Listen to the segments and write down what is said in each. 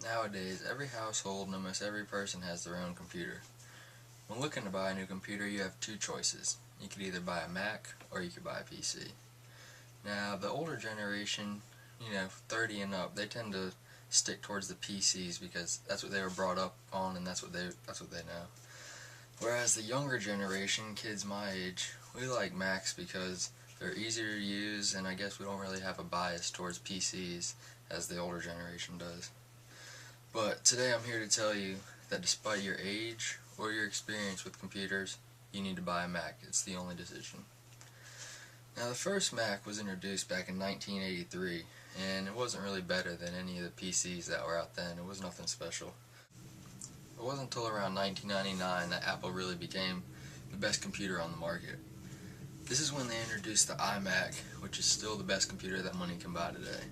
Nowadays, every household and almost every person has their own computer. When looking to buy a new computer, you have two choices. You could either buy a Mac or you could buy a PC. Now, the older generation, 30 and up, they tend to stick towards the PCs because that's what they were brought up on and that's what they know. Whereas the younger generation, kids my age, we like Macs because they're easier to use, and I guess we don't really have a bias towards PCs as the older generation does. But today I'm here to tell you that despite your age or your experience with computers, you need to buy a Mac. It's the only decision. Now, the first Mac was introduced back in 1983, and it wasn't really better than any of the PCs that were out then. It was nothing special. It wasn't until around 1999 that Apple really became the best computer on the market. This is when they introduced the iMac, which is still the best computer that money can buy today.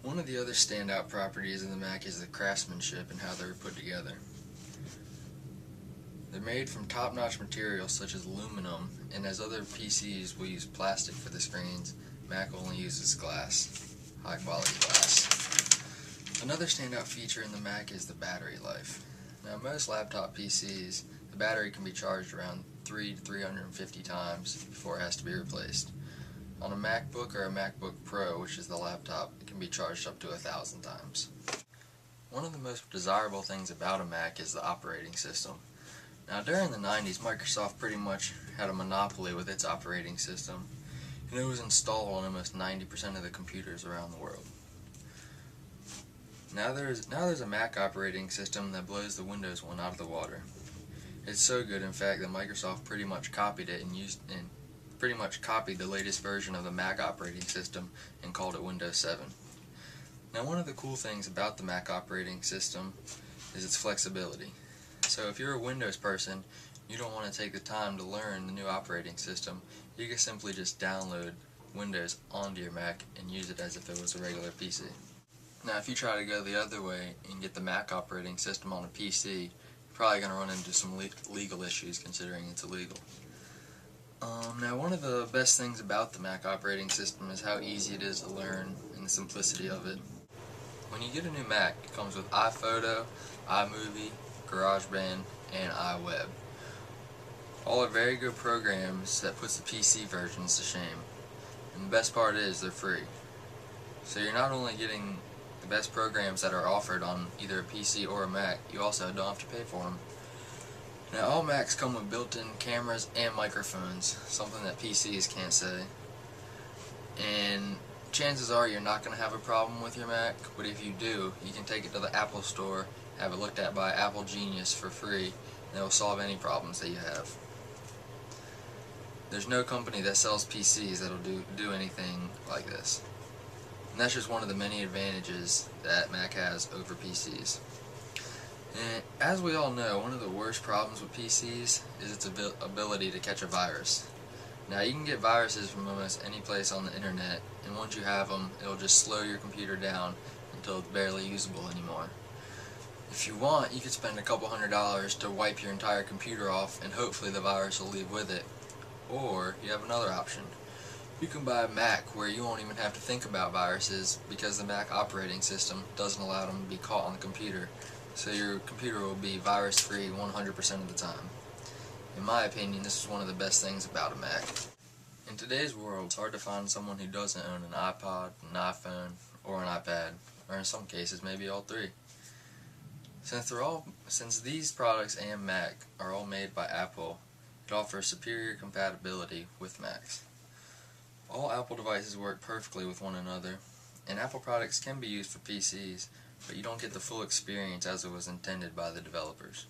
One of the other standout properties of the Mac is the craftsmanship and how they were put together. They're made from top-notch materials such as aluminum, and as other PCs will use plastic for the screens, Mac only uses glass, high-quality glass. Another standout feature in the Mac is the battery life. Now, most laptop PCs, the battery can be charged around 300 to 350 times before it has to be replaced. On a MacBook or a MacBook Pro, which is the laptop, it can be charged up to 1,000 times. One of the most desirable things about a Mac is the operating system. Now, during the 90s, Microsoft pretty much had a monopoly with its operating system, and it was installed on almost 90% of the computers around the world. Now there's a Mac operating system that blows the Windows one out of the water. It's so good, in fact, that Microsoft pretty much copied it and pretty much copied the latest version of the Mac operating system and called it Windows 7. Now, one of the cool things about the Mac operating system is its flexibility. So if you're a Windows person, you don't want to take the time to learn the new operating system, you can simply just download Windows onto your Mac and use it as if it was a regular PC. Now, if you try to go the other way and get the Mac operating system on a PC, you're probably going to run into some legal issues considering it's illegal. Now, one of the best things about the Mac operating system is how easy it is to learn and the simplicity of it. When you get a new Mac, it comes with iPhoto, iMovie, GarageBand, and iWeb. All are very good programs that puts the PC versions to shame. And the best part is they're free. So you're not only getting the best programs that are offered on either a PC or a Mac, you also don't have to pay for them. Now, all Macs come with built-in cameras and microphones, something that PCs can't say. And chances are you're not going to have a problem with your Mac, but if you do, you can take it to the Apple Store, have it looked at by Apple Genius for free, and it will solve any problems that you have. There's no company that sells PCs that'll do anything like this. And that's just one of the many advantages that Mac has over PCs. And as we all know, one of the worst problems with PCs is its ability to catch a virus. Now, you can get viruses from almost any place on the internet, and once you have them, it'll just slow your computer down until it's barely usable anymore. If you want, you could spend a couple $100s to wipe your entire computer off, and hopefully the virus will leave with it. Or, you have another option. You can buy a Mac where you won't even have to think about viruses because the Mac operating system doesn't allow them to be caught on the computer. So your computer will be virus-free 100% of the time. In my opinion, this is one of the best things about a Mac. In today's world, it's hard to find someone who doesn't own an iPod, an iPhone, or an iPad, or in some cases, maybe all three. Since these products and Mac are all made by Apple, it offers superior compatibility with Macs. All Apple devices work perfectly with one another, and Apple products can be used for PCs, but you don't get the full experience as it was intended by the developers.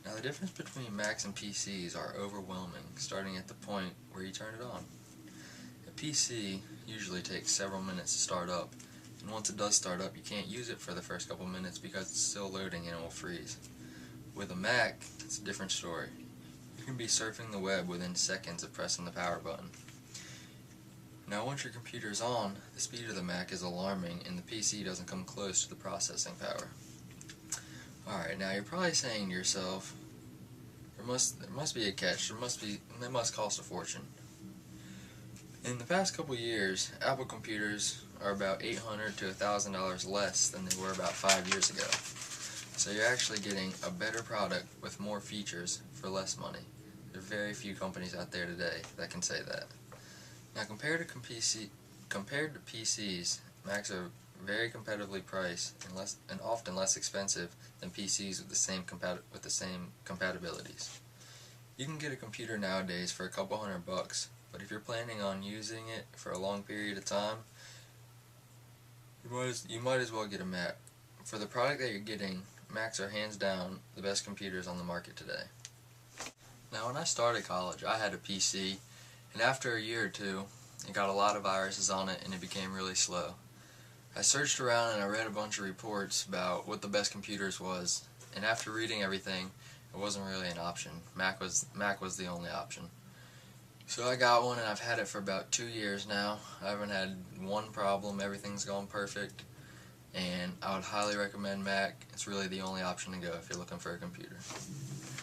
Now, the difference between Macs and PCs are overwhelming, starting at the point where you turn it on. A PC usually takes several minutes to start up, and once it does start up, you can't use it for the first couple minutes because it's still loading and it will freeze. With a Mac, it's a different story. You can be surfing the web within seconds of pressing the power button. Now, once your computer is on, the speed of the Mac is alarming and the PC doesn't come close to the processing power. Alright, now you're probably saying to yourself, there must be a catch, they must cost a fortune. In the past couple years, Apple computers are about $800 to $1,000 less than they were about 5 years ago. So you're actually getting a better product with more features for less money. There are very few companies out there today that can say that. Now compared to PCs, Macs are very competitively priced and often less expensive than PCs with the same compatibilities. You can get a computer nowadays for a couple $100, but if you're planning on using it for a long period of time, you might as well get a Mac. For the product that you're getting, Macs are hands down the best computers on the market today. Now when I started college, I had a PC, and after a year or two, it got a lot of viruses on it and it became really slow. I searched around and I read a bunch of reports about what the best computers was, and after reading everything, it wasn't really an option. Mac was the only option. So I got one and I've had it for about 2 years now. I haven't had one problem, everything's gone perfect, and I would highly recommend Mac. It's really the only option to go if you're looking for a computer.